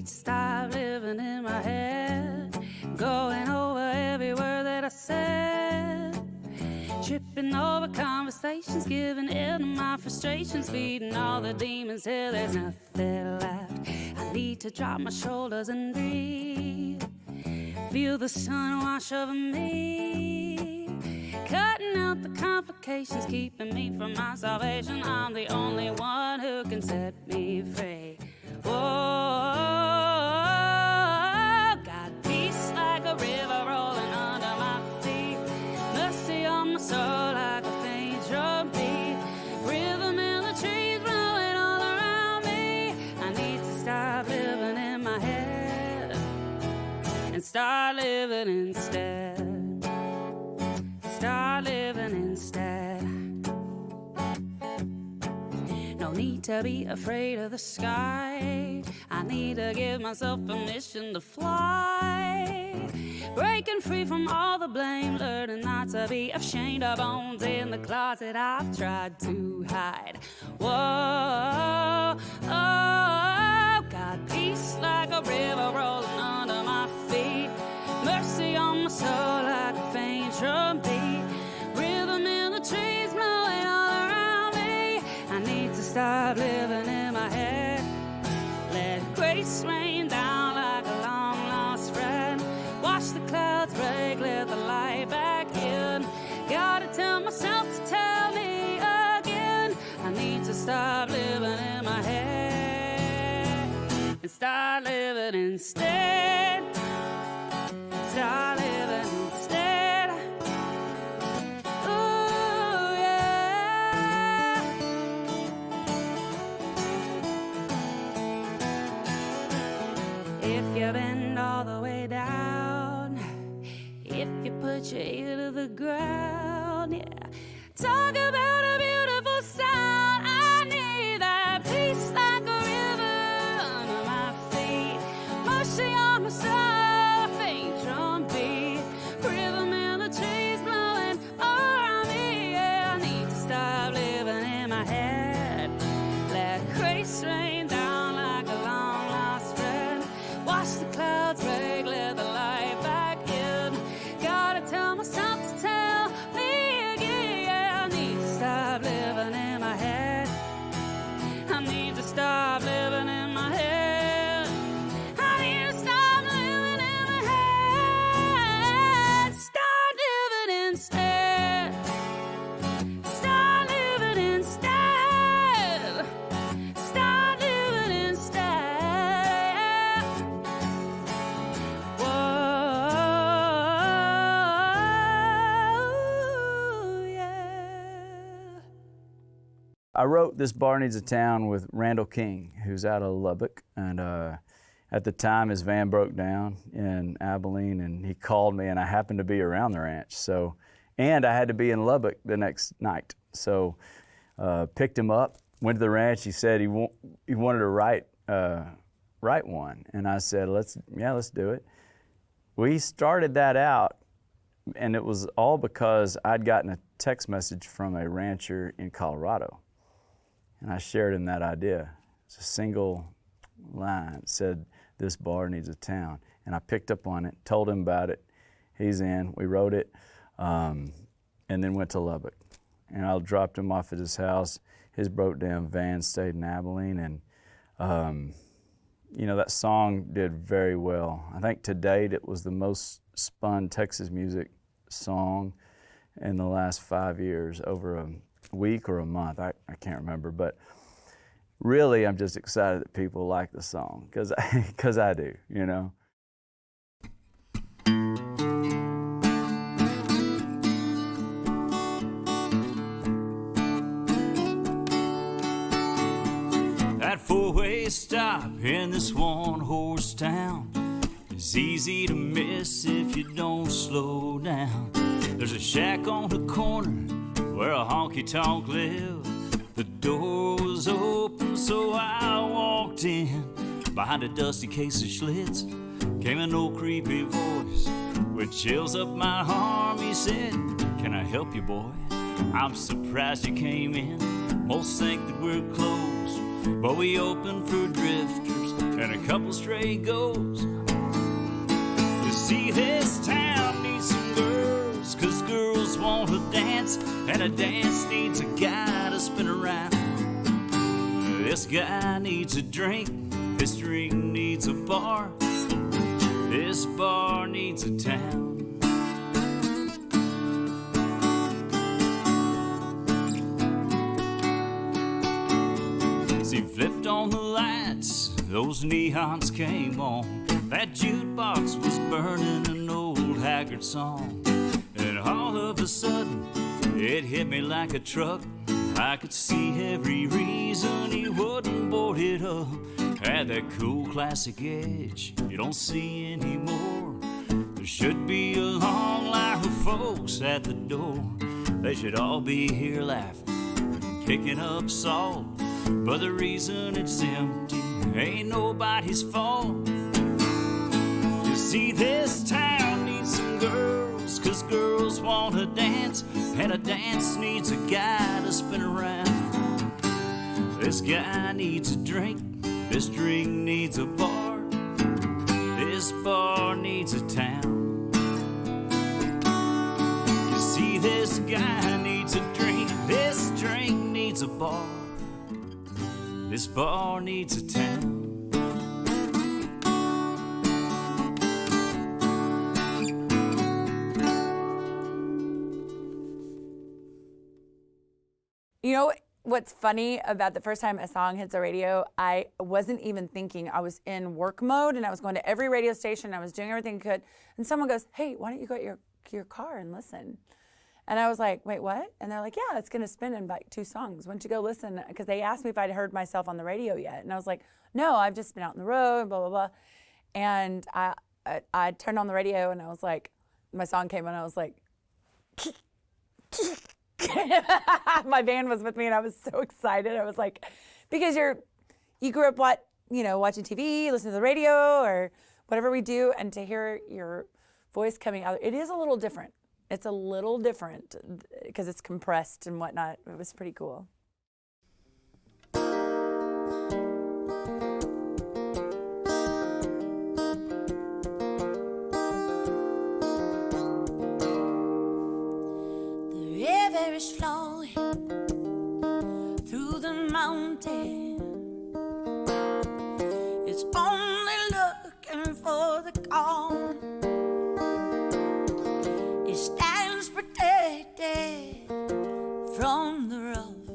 need to stop living in my head, going over every word that I said, tripping over conversations, giving in to my frustrations, feeding all the demons till there's nothing left. I need to drop my shoulders and breathe, feel the sun wash over me, cutting out the complications, keeping me from my salvation. I'm the only one who can set me free. Whoa, got peace like a river rolling under my feet, mercy on my soul like a faint drum beat, rhythm in the trees blowing all around me. I need to stop living in my head and start living instead. Start living instead. No need to be afraid of the sky. I need to give myself permission to fly, breaking free from all the blame, learning not to be ashamed of bones in the closet I've tried to hide. Whoa, oh, got peace like a river rolling under my feet, mercy on my soul like a faint drum beat, rhythm in the trees blowing all around me. I need to stop living in my head, let grace rain down like a long lost friend, watch the clouds break, let the light back in. Gotta tell myself to tell me again. I need to stop living in my head and start living instead. Start living instead. Ooh, yeah. If you bend all the way down, if you put your ear to the ground, yeah. Talk about a beautiful sound. I need that peace like a river under my feet, mercy on my soul, faint drum beat, rhythm in the trees blowing all around me. Yeah, I need to stop living in my head, let grace rain down like a long lost friend, watch the clouds break, let the light back in. Gotta tell myself to tell me again. Yeah, I need to stop living in my head. I need to stop living in my head. I need to stop living in my head. Start living instead. Start living instead. Start living instead. Whoa, yeah. I wrote this Barneys A Town with Randall King, who's out of Lubbock, and at the time his van broke down in Abilene, and he called me, and I happened to be around the ranch, so, and I had to be in Lubbock the next night, so picked him up, went to the ranch. He said he wanted to write one, and I said, let's do it. We started that out, and it was all because I'd gotten a text message from a rancher in Colorado. And I shared him that idea. It's a single line. It said, "This bar needs a town." And I picked up on it, told him about it. He's in, we wrote it, and then went to Lubbock. And I dropped him off at his house. His broke down van stayed in Abilene, and you know, that song did very well. I think to date it was the most spun Texas music song in the last 5 years, over a week or a month, I can't remember, but really I'm just excited that people like the song, because I do, you know. That four-way stop in this one-horse town is easy to miss if you don't slow down. There's a shack on the corner where a honky-tonk lived. The door was open, so I walked in. Behind a dusty case of Schlitz came an old creepy voice with chills up my arm. He said, "Can I help you, boy? I'm surprised you came in. Most think that we're closed, but we open for drifters and a couple stray goats. You see, this town needs some girls, 'cause girls want to dance, and a dance needs a guy to spin around. This guy needs a drink, this drink needs a bar, this bar needs a town. As he flipped on the lights, those neons came on. That jukebox was burning an old haggard song. And all of a sudden, it hit me like a truck. I could see every reason he wouldn't board it up. Had that cool classic edge you don't see anymore. There should be a long line of folks at the door. They should all be here laughing, picking up salt. But the reason it's empty ain't nobody's fault. You see, this town needs some girls, 'cause girls want to dance, and a dance needs a guy to spin around. This guy needs a drink, this drink needs a bar, this bar needs a town. You see, this guy needs a drink, this drink needs a bar, this bar needs a town. You know what's funny about the first time a song hits the radio, I wasn't even thinking. I was in work mode and I was going to every radio station. I was doing everything I could. And someone goes, "Hey, why don't you go to your car and listen?" And I was like, "Wait, what?" And they're like, "Yeah, it's going to spin in like 2 songs. Why don't you go listen?" Because they asked me if I'd heard myself on the radio yet. And I was like, "No, I've just been out on the road, blah, blah, blah." And I turned on the radio and I was like, my song came on, I was like, my band was with me and I was so excited. I was like, because you grew up watching TV, listening to the radio or whatever we do, and to hear your voice coming out, it is a little different. It's a little different because it's compressed and whatnot. It was pretty cool. Is flowing through the mountain. It's only looking for the calm. It stands protected from the rough.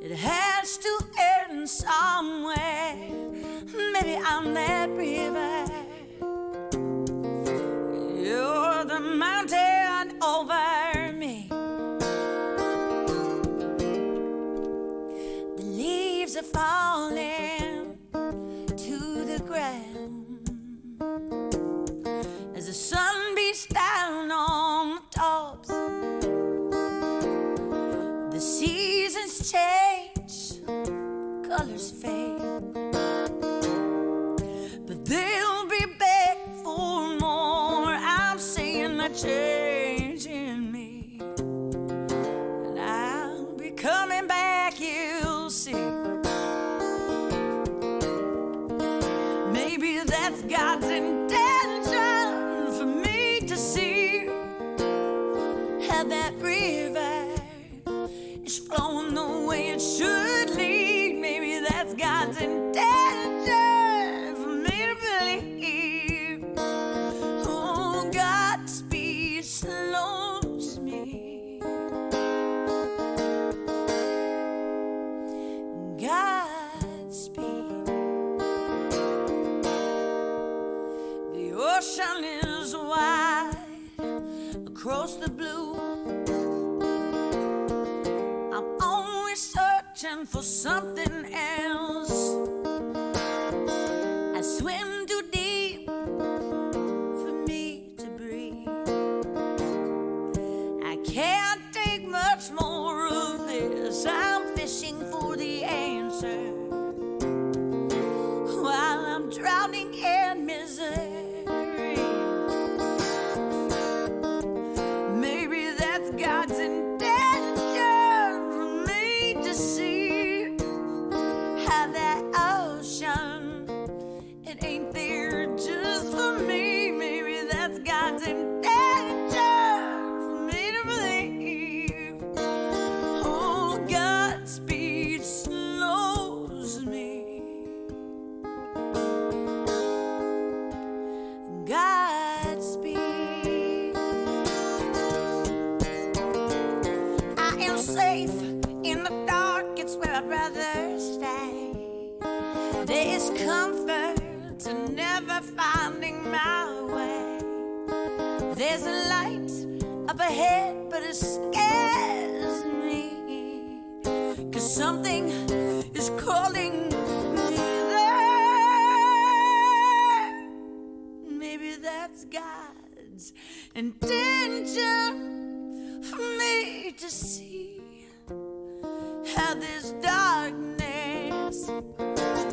It has to end somewhere. Maybe I'm that river. You're the mountain over me. The leaves are falling to the ground as the sun beats down on the tops. The seasons change, colors fade, but they'll be back for more. I'm seeing the change in me, and I'll be coming back, you'll see. Maybe that's God's intention for me to see how that river is flowing the way it should lead. Maybe that's God's intention for me to believe. Oh, Godspeed slows me. Godspeed. The ocean is wide across the blue. I'm always searching for something else. I swim too deep for me to breathe. I can't take much more of this. I'm fishing for the answer while I'm drowning in misery. Maybe that's God's intention for me to see how that rather stay. There's comfort to never finding my way. There's a light up ahead, but it scares me, 'cause something is calling me there. Maybe that's God's intention for me to see how this darkness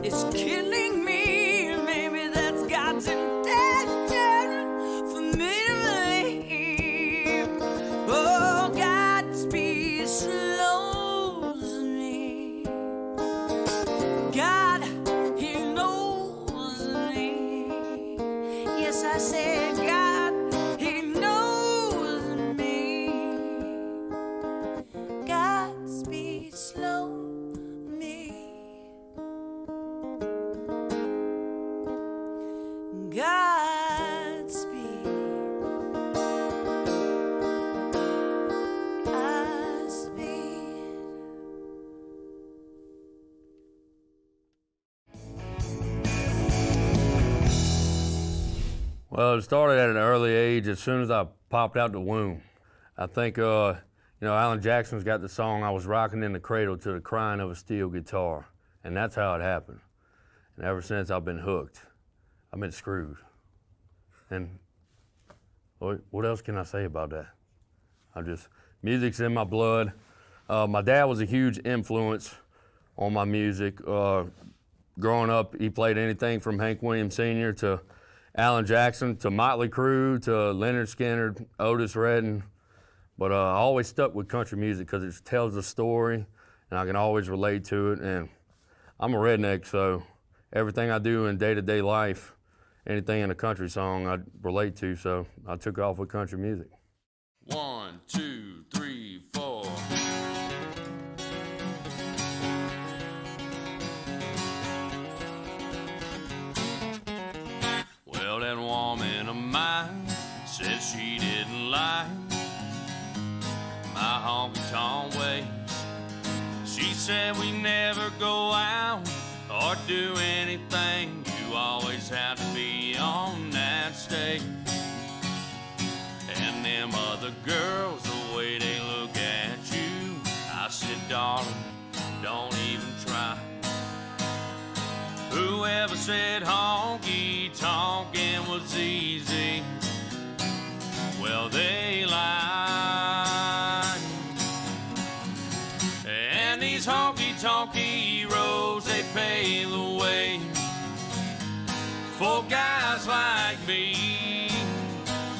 is killing me. Maybe that's God's intention for me to believe. Oh, God's speed slows me. God, He knows me. Yes, I said God, He knows me. God's speed slow me. Godspeed. Godspeed. Well, it started at an early age as soon as I popped out the womb. I think, Alan Jackson's got the song, I was rocking in the cradle to the crying of a steel guitar. And that's how it happened. And ever since, I've been hooked. I've been screwed. And what else can I say about that? Music's in my blood. My dad was a huge influence on my music. Growing up, he played anything from Hank Williams Sr. to Alan Jackson to Motley Crue to Lynyrd Skynyrd, Otis Redding. But I always stuck with country music because it tells a story and I can always relate to it. And I'm a redneck, so everything I do in day-to-day life, anything in a country song I relate to, so I took off with country music. 1, 2, 3, 4. Well, that woman of mine said she didn't like my honky-tonk ways. She said we never go out or do anything. You always have to be on that stage. And them other girls, the way they look at you, I said, darling, don't even try. Whoever said honky-tonkin' was easy, well, they lied. And these honky-tonk heroes, they pave the way for guys like me.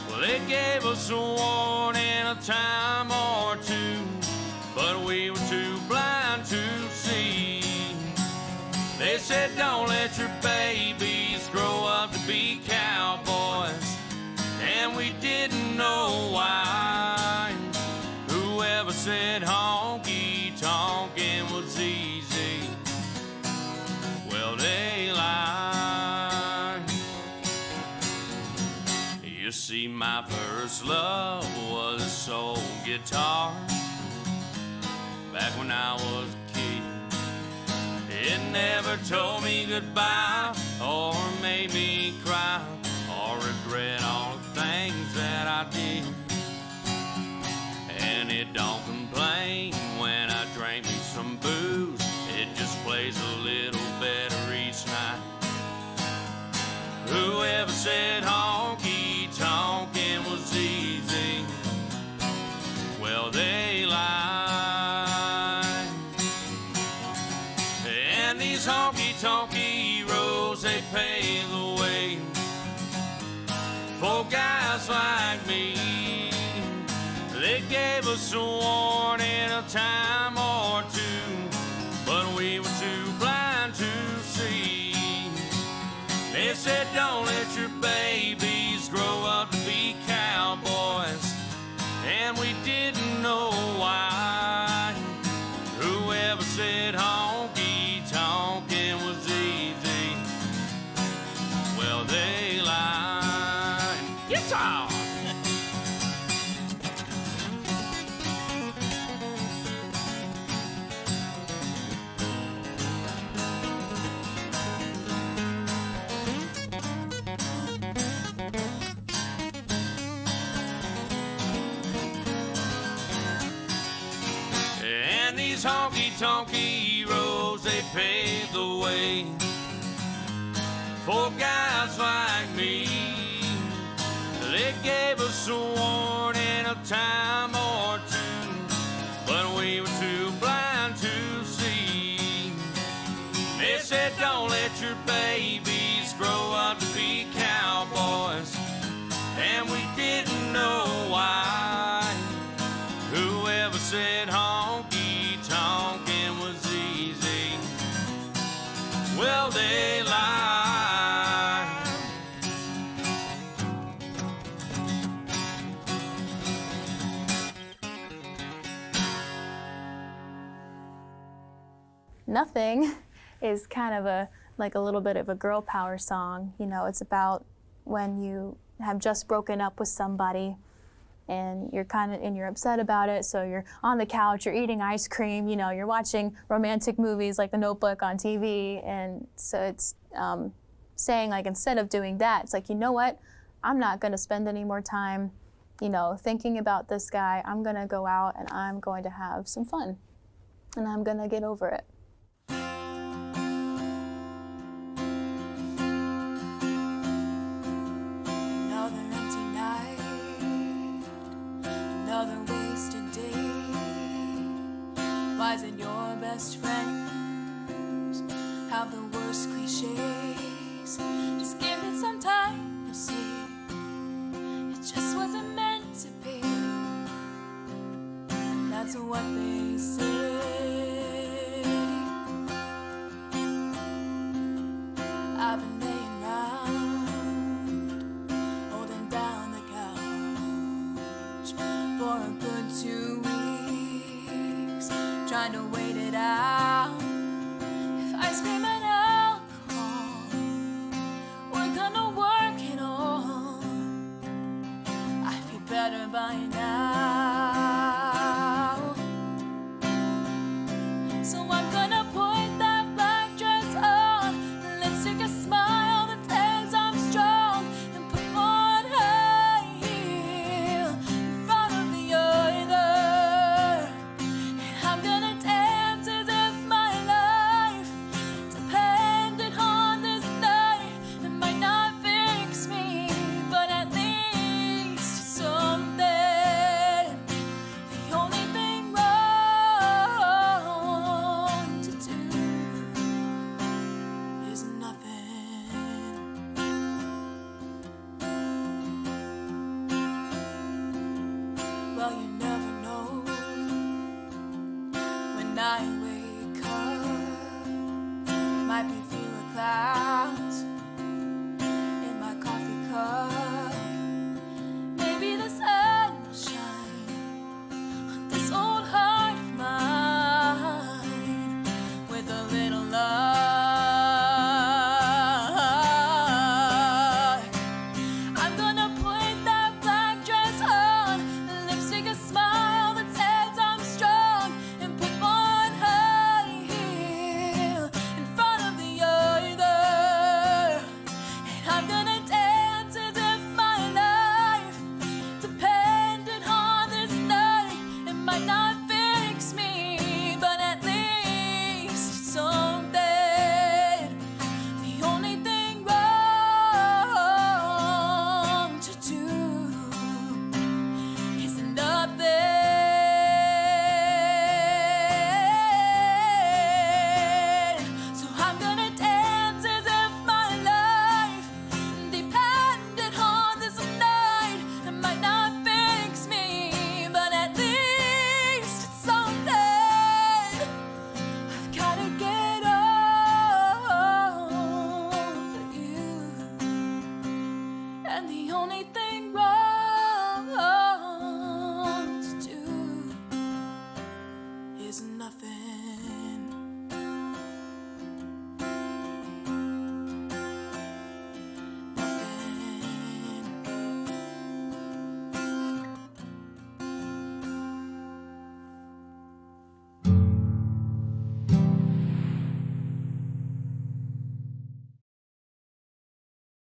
Well, they gave us a warning a time or two, but we were too blind to see. They said, don't let your babies grow up to be cowboys, and we didn't know why. Whoever said honky-tonkin' was easy, well, they lied. You see, my first love was a soul guitar. Back when I was a kid, it never told me goodbye or made me cry or regret all the things that I did. And it don't complain when I drink me some booze, it just plays a little better each night. Whoever said honky-tonkin' was easy, well, they lied. And these honky-tonk heroes, they pave the way for guys like me. They gave us a warning a time or two, but we were too blind to see. They said, don't let your babies grow up to be cowboys, and we didn't know why. Whoever said honky-tonkin' was easy, well, they lied. Guitar! honky-tonk heroes, they paved the way for guys like me. They gave us a warning a time or two, but we were too blind to see. They said don't let your babies grow up to be cowboys, and we didn't know why. Whoever said honky-tonkin' was easy, well, they lied. Nothing is kind of a little bit of a girl power song. You know, it's about when you have just broken up with somebody and you're upset about it, so you're on the couch, you're eating ice cream, you know, you're watching romantic movies like The Notebook on TV, and so it's saying, like, instead of doing that, it's like, you know what, I'm not gonna spend any more time, you know, thinking about this guy. I'm gonna go out and I'm going to have some fun, and I'm gonna get over it. Another wasted day. Why is it your best friends have the worst cliches? Just give it some time, you'll see. It just wasn't meant to be. That's what they say. I've been laying round, holding down the couch for a good 2 weeks, trying to wait it out. If ice cream and alcohol were gonna work it all, I'd feel better by now. So I'm gonna put that black dress on, lipstick a smile that says I'm strong, and put one high heel in front of the other. And I'm gonna dance as if my life depended on this night. It might not fix me, but at least something. The only thing wrong to do is nothing. Well, you never know when I wake up. Might be through a cloud.